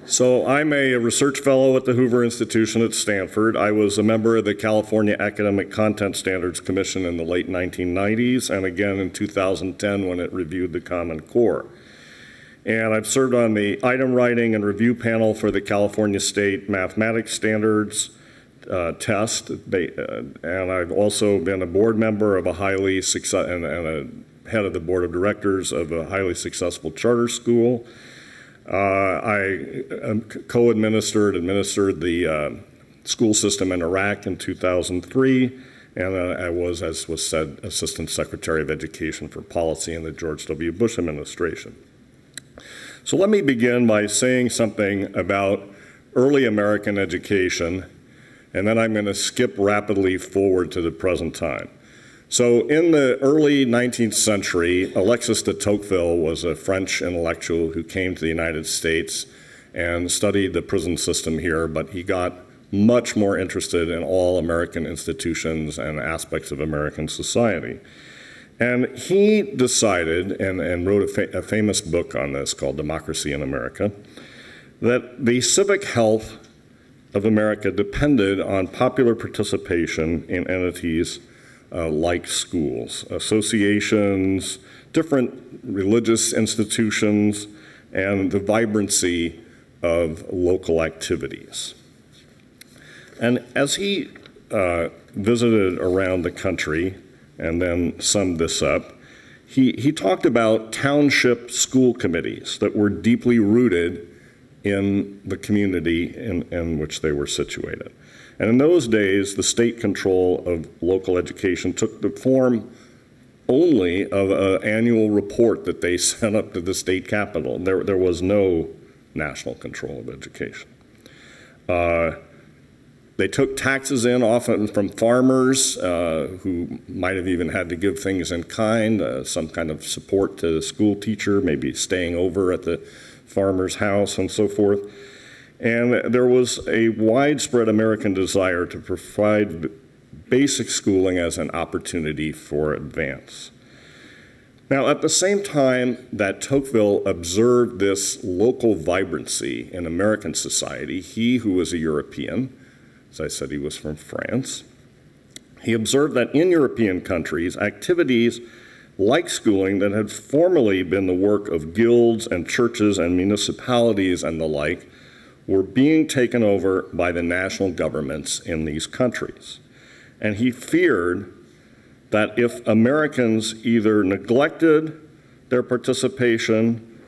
So I'm a research fellow at the Hoover Institution at Stanford. I was a member of the California Academic Content Standards Commission in the late 1990s and again in 2010 when it reviewed the Common Core. And I've served on the item writing and review panel for the California State Mathematics Standards test, and I've also been a board member of a highly successful, and a head of the board of directors of a highly successful charter school. I administered the school system in Iraq in 2003, and I was, as was said, Assistant Secretary of Education for Policy in the George W. Bush administration. So let me begin by saying something about early American education, and then I'm going to skip rapidly forward to the present time. So in the early 19th century, Alexis de Tocqueville was a French intellectual who came to the United States and studied the prison system here, but he got much more interested in all American institutions and aspects of American society. And he decided, and wrote a famous book on this called Democracy in America, that the civic health of America depended on popular participation in entities like schools, associations, different religious institutions, and the vibrancy of local activities. And as he visited around the country and then summed this up, he talked about township school committees that were deeply rooted in the community in which they were situated. And in those days, the state control of local education took the form only of an annual report that they sent up to the state capitol. There was no national control of education. They took taxes in often from farmers who might have even had to give things in kind, some kind of support to the school teacher, maybe staying over at the farmer's house and so forth. And there was a widespread American desire to provide basic schooling as an opportunity for advance. Now, at the same time that Tocqueville observed this local vibrancy in American society, he, who was a European, as I said, he was from France, he observed that in European countries, activities like schooling that had formerly been the work of guilds and churches and municipalities and the like were being taken over by the national governments in these countries. And he feared that if Americans either neglected their participation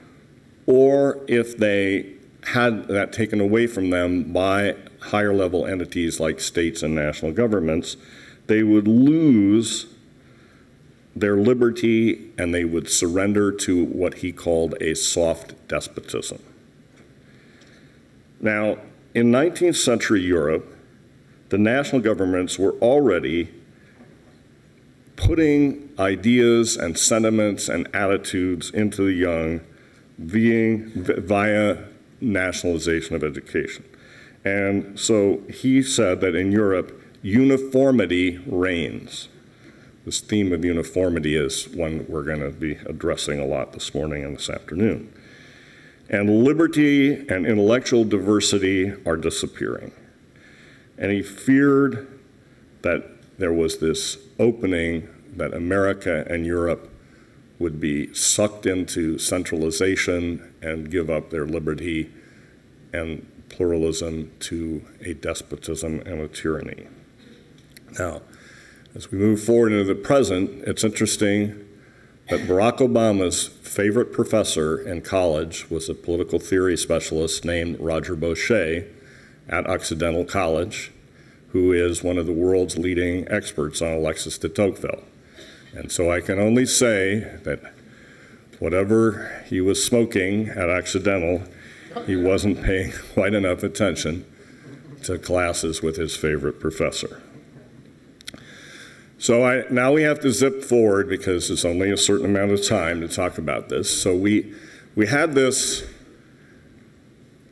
or if they had that taken away from them by higher level entities like states and national governments, they would lose their liberty and they would surrender to what he called a soft despotism. Now, in 19th century Europe, the national governments were already putting ideas and sentiments and attitudes into the young via nationalization of education. And so he said that in Europe, uniformity reigns. This theme of uniformity is one we're going to be addressing a lot this morning and this afternoon. And liberty and intellectual diversity are disappearing. And he feared that there was this opening that America and Europe would be sucked into centralization and give up their liberty and pluralism to a despotism and a tyranny. Now, as we move forward into the present, it's interesting that Barack Obama's favorite professor in college was a political theory specialist named Roger Bosché at Occidental College, who is one of the world's leading experts on Alexis de Tocqueville. And so I can only say that whatever he was smoking at Occidental, he wasn't paying quite enough attention to classes with his favorite professor. So now we have to zip forward because there's only a certain amount of time to talk about this. So we had this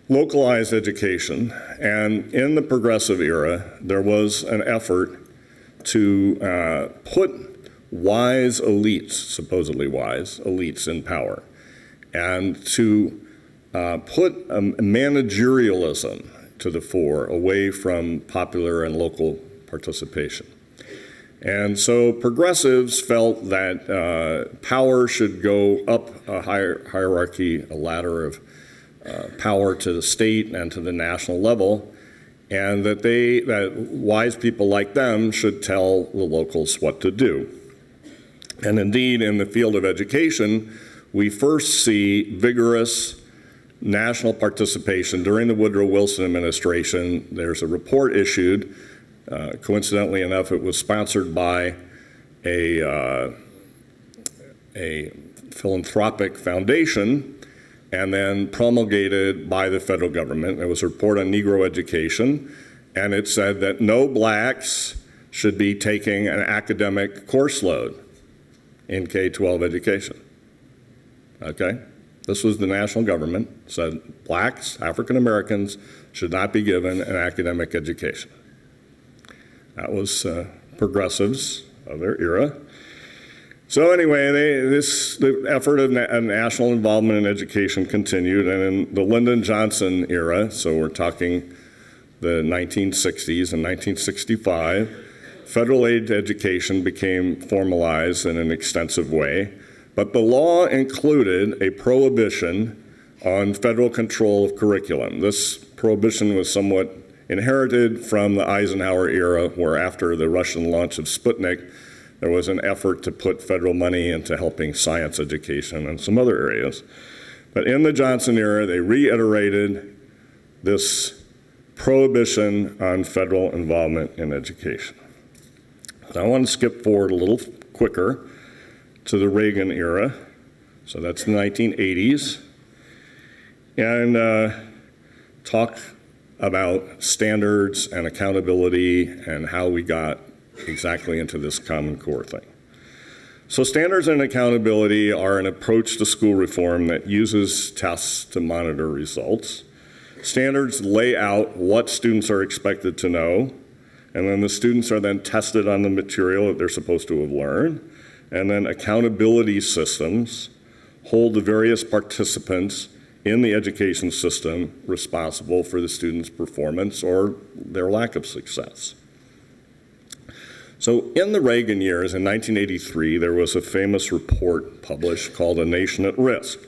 localized education, and in the progressive era, there was an effort to put wise elites, supposedly wise elites, in power, and to put managerialism to the fore, away from popular and local participation. And so progressives felt that power should go up a hierarchy, a ladder of power to the state and to the national level, and that wise people like them should tell the locals what to do. And indeed, in the field of education, we first see vigorous national participation during the Woodrow Wilson administration. There's a report issued. Coincidentally enough, it was sponsored by a philanthropic foundation and then promulgated by the federal government. It was a report on Negro education, and it said that no blacks should be taking an academic course load in K-12 education. Okay? This was the national government, said blacks, African Americans, should not be given an academic education. That was progressives of their era. So anyway, the effort of national involvement in education continued, and in the Lyndon Johnson era, so we're talking the 1960s and 1965, federal aid to education became formalized in an extensive way, but the law included a prohibition on federal control of curriculum. This prohibition was somewhat inherited from the Eisenhower era, where after the Russian launch of Sputnik, there was an effort to put federal money into helping science education and some other areas. But in the Johnson era, they reiterated this prohibition on federal involvement in education. Now, I want to skip forward a little quicker to the Reagan era. So that's the 1980s. And talk about standards and accountability and how we got exactly into this Common Core thing. So standards and accountability are an approach to school reform that uses tests to monitor results. Standards lay out what students are expected to know, and then the students are then tested on the material that they're supposed to have learned. And then accountability systems hold the various participants in the education system responsible for the student's performance or their lack of success. So in the Reagan years, in 1983, there was a famous report published called A Nation at Risk.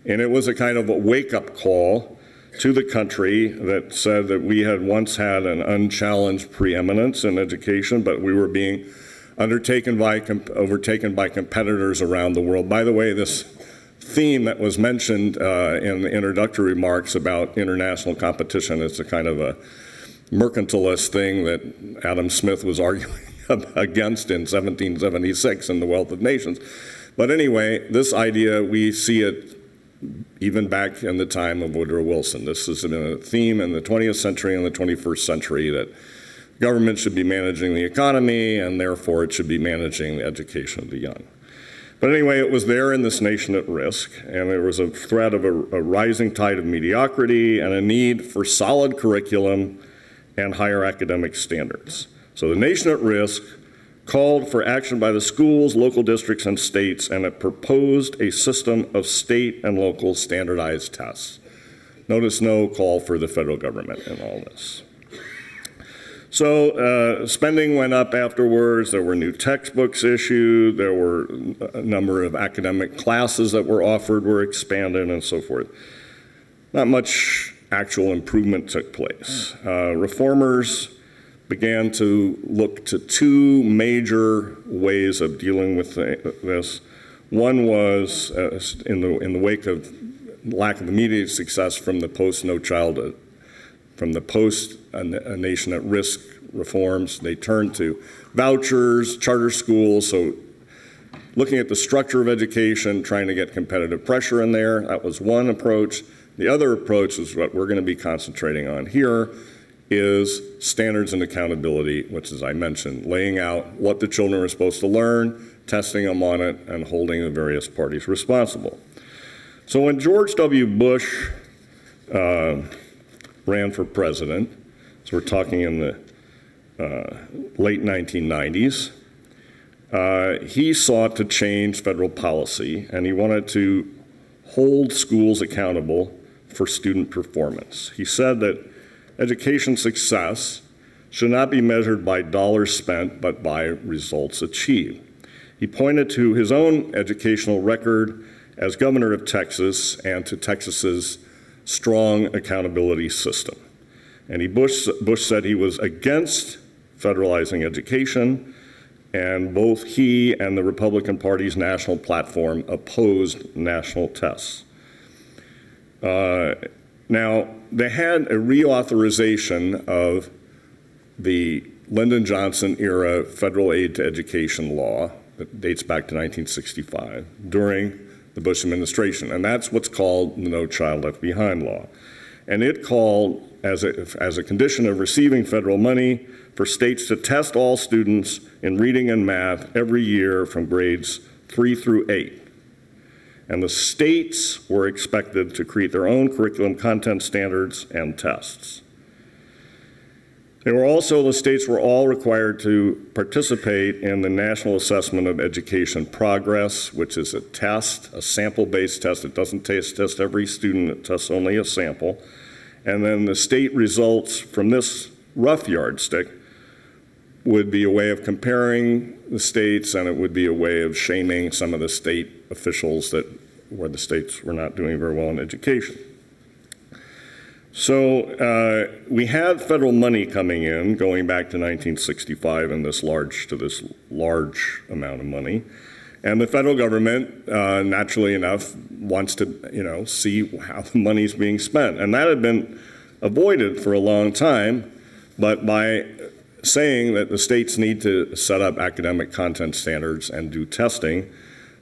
And it was a kind of a wake-up call to the country that said that we had once had an unchallenged preeminence in education, but we were being overtaken by competitors around the world. By the way, this theme that was mentioned in the introductory remarks about international competition is a kind of a mercantilist thing that Adam Smith was arguing against in 1776 in The Wealth of Nations. But anyway, this idea, we see it even back in the time of Woodrow Wilson. This has been a theme in the 20th century and the 21st century, that government should be managing the economy, and therefore it should be managing the education of the young. But anyway, it was there in this nation at risk, and there was a threat of a rising tide of mediocrity and a need for solid curriculum and higher academic standards. So the nation at risk called for action by the schools, local districts, and states, and it proposed a system of state and local standardized tests. Notice no call for the federal government in all this. So spending went up afterwards. There were new textbooks issued. There were a number of academic classes that were offered were expanded and so forth. Not much actual improvement took place. Reformers began to look to two major ways of dealing with this. One was in the wake of lack of immediate success from the post-No Child, from the post-A Nation at Risk reforms, they turned to vouchers, charter schools, so looking at the structure of education, trying to get competitive pressure in there. That was one approach. The other approach is what we're going to be concentrating on here, is standards and accountability, which, as I mentioned, laying out what the children are supposed to learn, testing them on it, and holding the various parties responsible. So when George W. Bush ran for president, so we're talking in the late 1990s, he sought to change federal policy, and he wanted to hold schools accountable for student performance. He said that education success should not be measured by dollars spent, but by results achieved. He pointed to his own educational record as governor of Texas and to Texas's strong accountability system. And Bush said he was against federalizing education, and both he and the Republican Party's national platform opposed national tests. Now, they had a reauthorization of the Lyndon Johnson era federal aid to education law that dates back to 1965 during the Bush administration, and that's what's called the No Child Left Behind law. And it called, as a condition of receiving federal money, for states to test all students in reading and math every year from grades 3 through 8. And the states were expected to create their own curriculum content standards and tests. The states were all required to participate in the National Assessment of Education Progress, which is a test, a sample-based test. It doesn't test every student, it tests only a sample. And then the state results from this rough yardstick would be a way of comparing the states, and it would be a way of shaming some of the state officials where the states were not doing very well in education. So we had federal money coming in, going back to 1965, and this large amount of money. And the federal government, naturally enough, wants to see how the money's being spent. And that had been avoided for a long time, but by saying that the states need to set up academic content standards and do testing,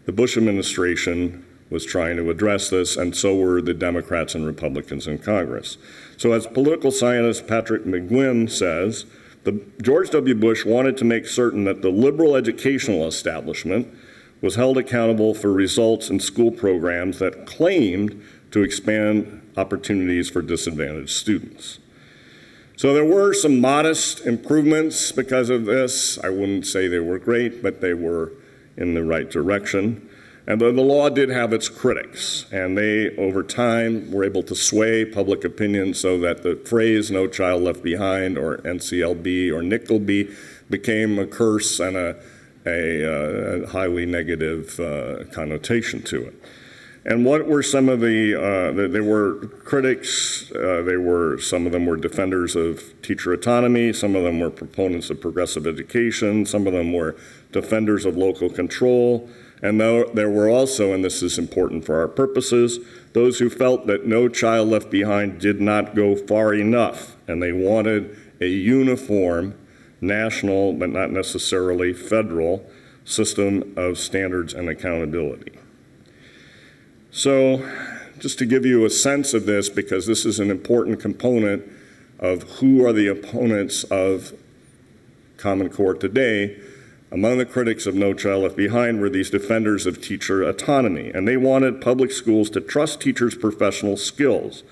the Bush administration was trying to address this, and so were the Democrats and Republicans in Congress. So as political scientist Patrick McGuinn says, George W. Bush wanted to make certain that the liberal educational establishment was held accountable for results in school programs that claimed to expand opportunities for disadvantaged students. So there were some modest improvements because of this. I wouldn't say they were great, but they were in the right direction. And the law did have its critics, and they, over time, were able to sway public opinion so that the phrase "No Child Left Behind" or NCLB or Nickelby became a curse and a highly negative connotation to it. And what were some of there were critics, some of them were defenders of teacher autonomy, some of them were proponents of progressive education, some of them were defenders of local control. And there were also, and this is important for our purposes, those who felt that No Child Left Behind did not go far enough, and they wanted a uniform, national, but not necessarily federal, system of standards and accountability. So, just to give you a sense of this, because this is an important component of who are the opponents of Common Core today, among the critics of No Child Left Behind were these defenders of teacher autonomy, and they wanted public schools to trust teachers' professional skills.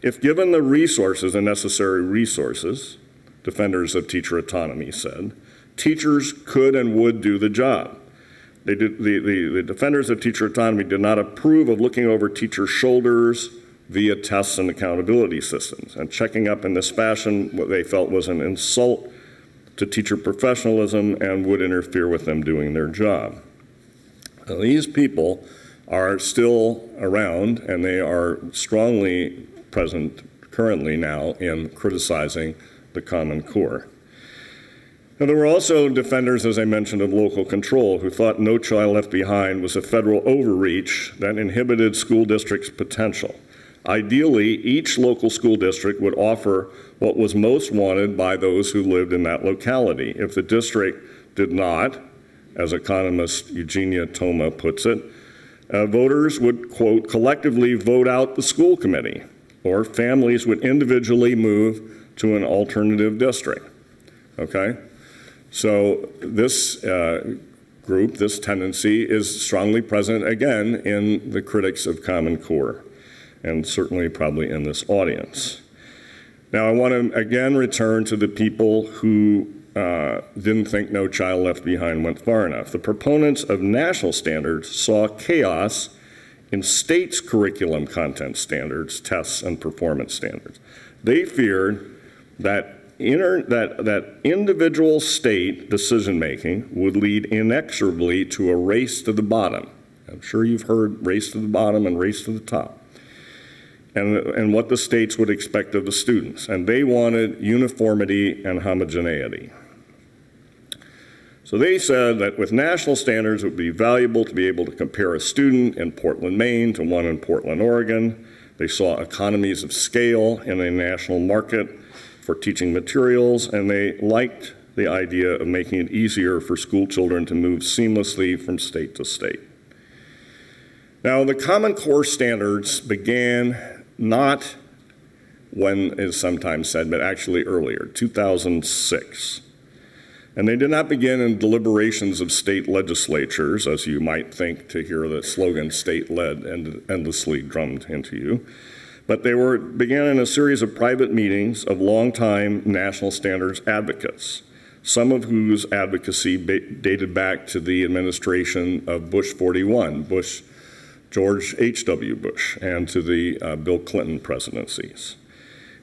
If given the resources, the necessary resources, defenders of teacher autonomy said, teachers could and would do the job. The defenders of teacher autonomy did not approve of looking over teachers' shoulders via tests and accountability systems, and checking up in this fashion what they felt was an insult to teacher professionalism and would interfere with them doing their job. Now, these people are still around, and they are strongly present currently now in criticizing the Common Core. Now, there were also defenders, as I mentioned, of local control who thought No Child Left Behind was a federal overreach that inhibited school districts' potential. Ideally, each local school district would offer what was most wanted by those who lived in that locality. If the district did not, as economist Eugenia Toma puts it, voters would, quote, collectively vote out the school committee, or families would individually move to an alternative district, okay? So this group, this tendency, is strongly present again in the critics of Common Core, and certainly probably in this audience. Now, I want to again return to the people who didn't think No Child Left Behind went far enough. The proponents of national standards saw chaos in states' curriculum content standards, tests, and performance standards. They feared that individual state decision-making would lead inexorably to a race to the bottom. I'm sure you've heard race to the bottom and race to the top, and what the states would expect of the students. And they wanted uniformity and homogeneity. So they said that with national standards, it would be valuable to be able to compare a student in Portland, Maine to one in Portland, Oregon. They saw economies of scale in a national market for teaching materials, and they liked the idea of making it easier for school children to move seamlessly from state to state. Now, the Common Core standards began not when is sometimes said, but actually earlier, 2006. And they did not begin in deliberations of state legislatures, as you might think to hear the slogan state-led endlessly drummed into you. But they began in a series of private meetings of longtime national standards advocates, some of whose advocacy dated back to the administration of Bush 41, George H.W. Bush, and to the Bill Clinton presidencies.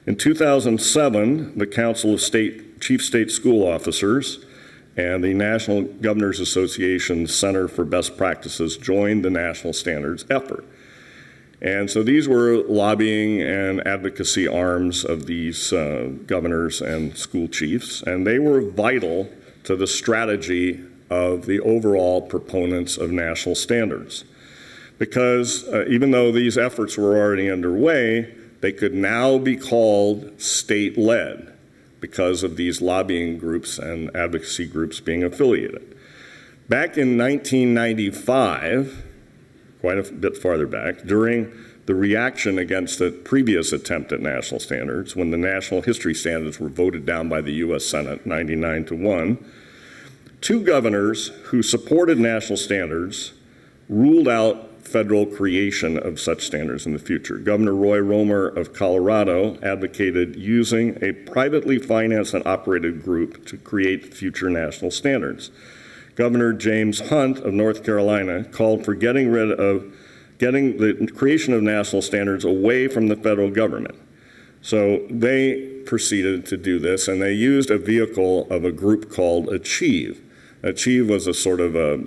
In 2007, the Council of Chief State School Officers and the National Governors Association Center for Best Practices joined the national standards effort. And so these were lobbying and advocacy arms of these governors and school chiefs, and they were vital to the strategy of the overall proponents of national standards. Because even though these efforts were already underway, they could now be called state-led because of these lobbying groups and advocacy groups being affiliated. Back in 1995, quite a bit farther back, during the reaction against the previous attempt at national standards, when the national history standards were voted down by the U.S. Senate 99-1, two governors who supported national standards ruled out federal creation of such standards in the future. Governor Roy Romer of Colorado advocated using a privately financed and operated group to create future national standards. Governor James Hunt of North Carolina called for getting the creation of national standards away from the federal government. So they proceeded to do this, and they used a vehicle of a group called Achieve. Achieve was a sort of a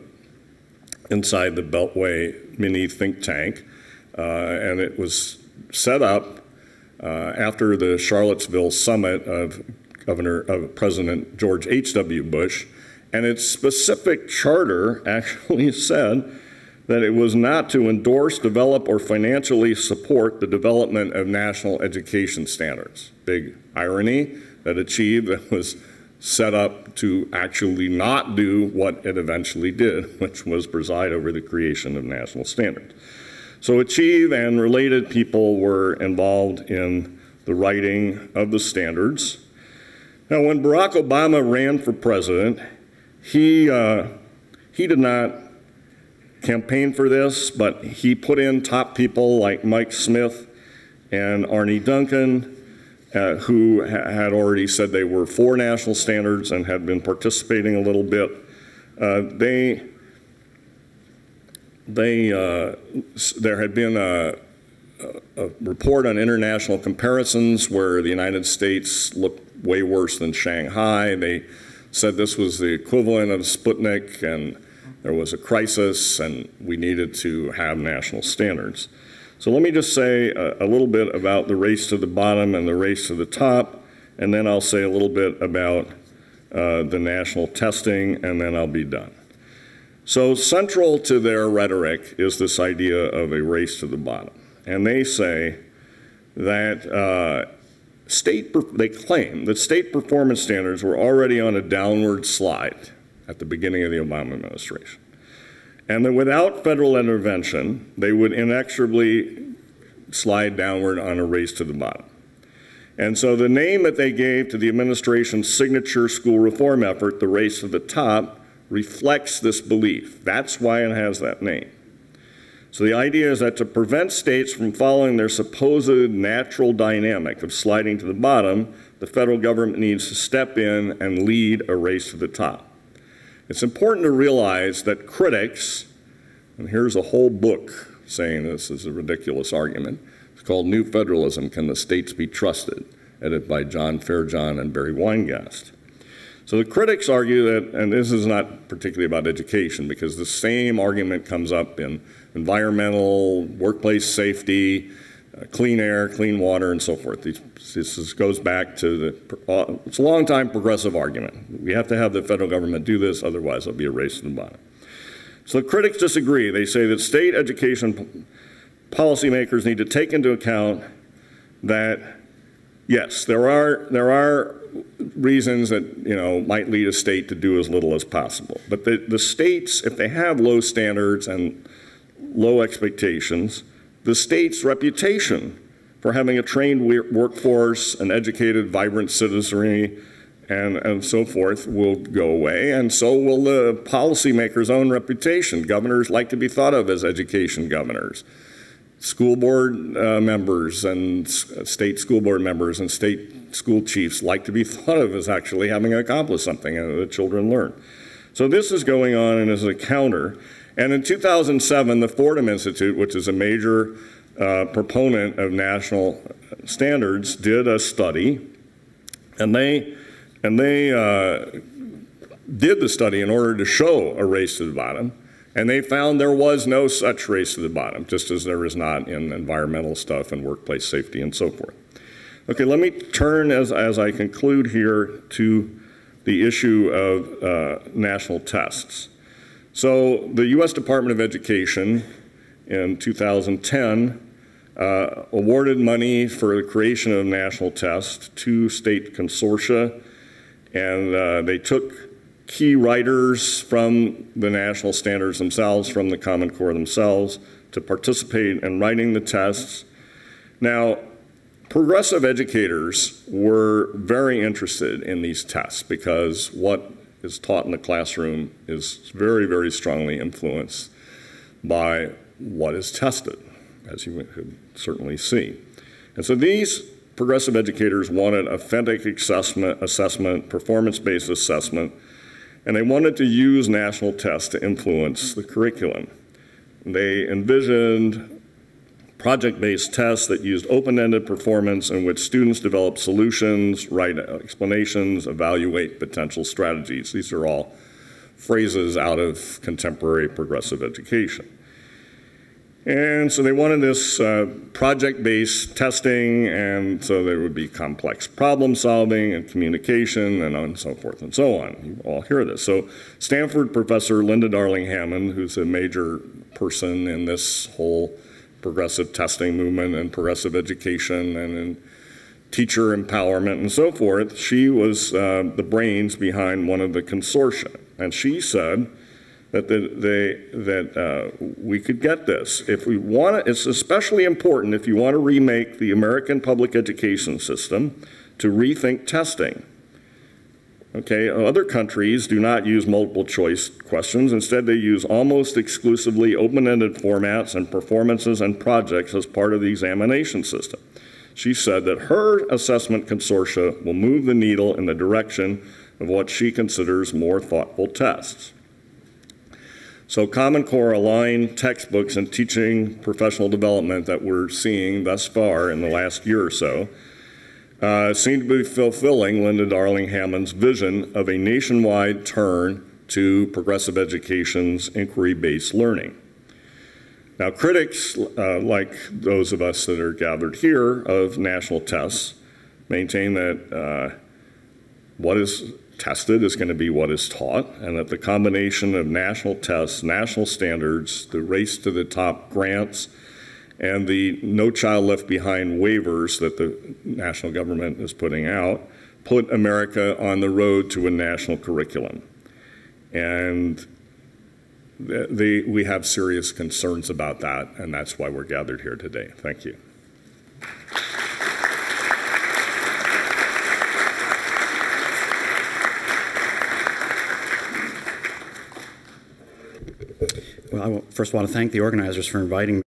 inside the Beltway mini think tank, and it was set up after the Charlottesville summit of President George H.W. Bush, and its specific charter actually said that it was not to endorse, develop, or financially support the development of national education standards. Big irony that Achieve that was set up to actually not do what it eventually did, which was preside over the creation of national standards. So Achieve and related people were involved in the writing of the standards. Now, when Barack Obama ran for president, he did not campaign for this, but he put in top people like Mike Smith and Arne Duncan, who had already said they were for national standards and had been participating a little bit. There had been a report on international comparisons where the United States looked way worse than Shanghai. They said this was the equivalent of Sputnik, and there was a crisis, and we needed to have national standards. So let me just say a little bit about the race to the bottom and the race to the top, and then I'll say a little bit about the national testing, and then I'll be done. So central to their rhetoric is this idea of a race to the bottom. And they say that they claim that state performance standards were already on a downward slide at the beginning of the Obama administration. And that without federal intervention, they would inexorably slide downward on a race to the bottom. And so the name that they gave to the administration's signature school reform effort, the race to the top, reflects this belief. That's why it has that name. So the idea is that to prevent states from following their supposed natural dynamic of sliding to the bottom, the federal government needs to step in and lead a race to the top. It's important to realize that critics, and here's a whole book saying this is a ridiculous argument. It's called New Federalism, Can the States Be Trusted? Edited by John Fairjohn and Barry Weingast. So the critics argue that, and this is not particularly about education, because the same argument comes up in environmental, workplace safety, clean air, clean water, and so forth. This goes back to it's a long time progressive argument. We have to have the federal government do this, otherwise it'll be a race to the bottom. So the critics disagree. They say that state education policymakers need to take into account that, yes, there are reasons that might lead a state to do as little as possible. But the states, if they have low standards and low expectations, the state's reputation for having a trained workforce, an educated, vibrant citizenry, and so forth will go away, and so will the policymaker's own reputation. Governors like to be thought of as education governors. School board members and state school board members and state school chiefs like to be thought of as actually having accomplished something that children learn. So this is going on and is a counter. And in 2007, the Fordham Institute, which is a major proponent of national standards, did a study, and they did the study in order to show a race to the bottom, and they found there was no such race to the bottom, just as there is not in environmental stuff and workplace safety and so forth. Okay, let me turn as I conclude here to the issue of national tests. So the U.S. Department of Education in 2010 awarded money for the creation of national tests to state consortia, and they took key writers from the national standards themselves, from the Common Core themselves, to participate in writing the tests. Now, progressive educators were very interested in these tests because what is taught in the classroom is very, very strongly influenced by what is tested, as you could certainly see. And so these progressive educators wanted authentic assessment, performance-based assessment, and they wanted to use national tests to influence the curriculum. They envisioned project-based tests that used open-ended performance in which students develop solutions, write explanations, evaluate potential strategies. These are all phrases out of contemporary progressive education. And so they wanted this project-based testing, and so there would be complex problem solving and communication and so forth and so on. You all hear this. So Stanford professor Linda Darling Hammond, who's a major person in this whole progressive testing movement and progressive education and in teacher empowerment and so forth, she was the brains behind one of the consortia. And she said that we could get this. If we want it, it's especially important if you want to remake the American public education system to rethink testing. Okay, other countries do not use multiple choice questions. Instead, they use almost exclusively open-ended formats and performances and projects as part of the examination system. She said that her assessment consortia will move the needle in the direction of what she considers more thoughtful tests. So Common Core aligned textbooks and teaching professional development that we're seeing thus far in the last year or so seem to be fulfilling Linda Darling Hammond's vision of a nationwide turn to progressive education's inquiry-based learning. Now, critics, like those of us that are gathered here of national tests, maintain that what is tested is going to be what is taught, and that the combination of national tests, national standards, the race to the top grants, and the No Child Left Behind waivers that the national government is putting out put America on the road to a national curriculum. And we have serious concerns about that, and that's why we're gathered here today. Thank you. Well, I first want to thank the organizers for inviting me.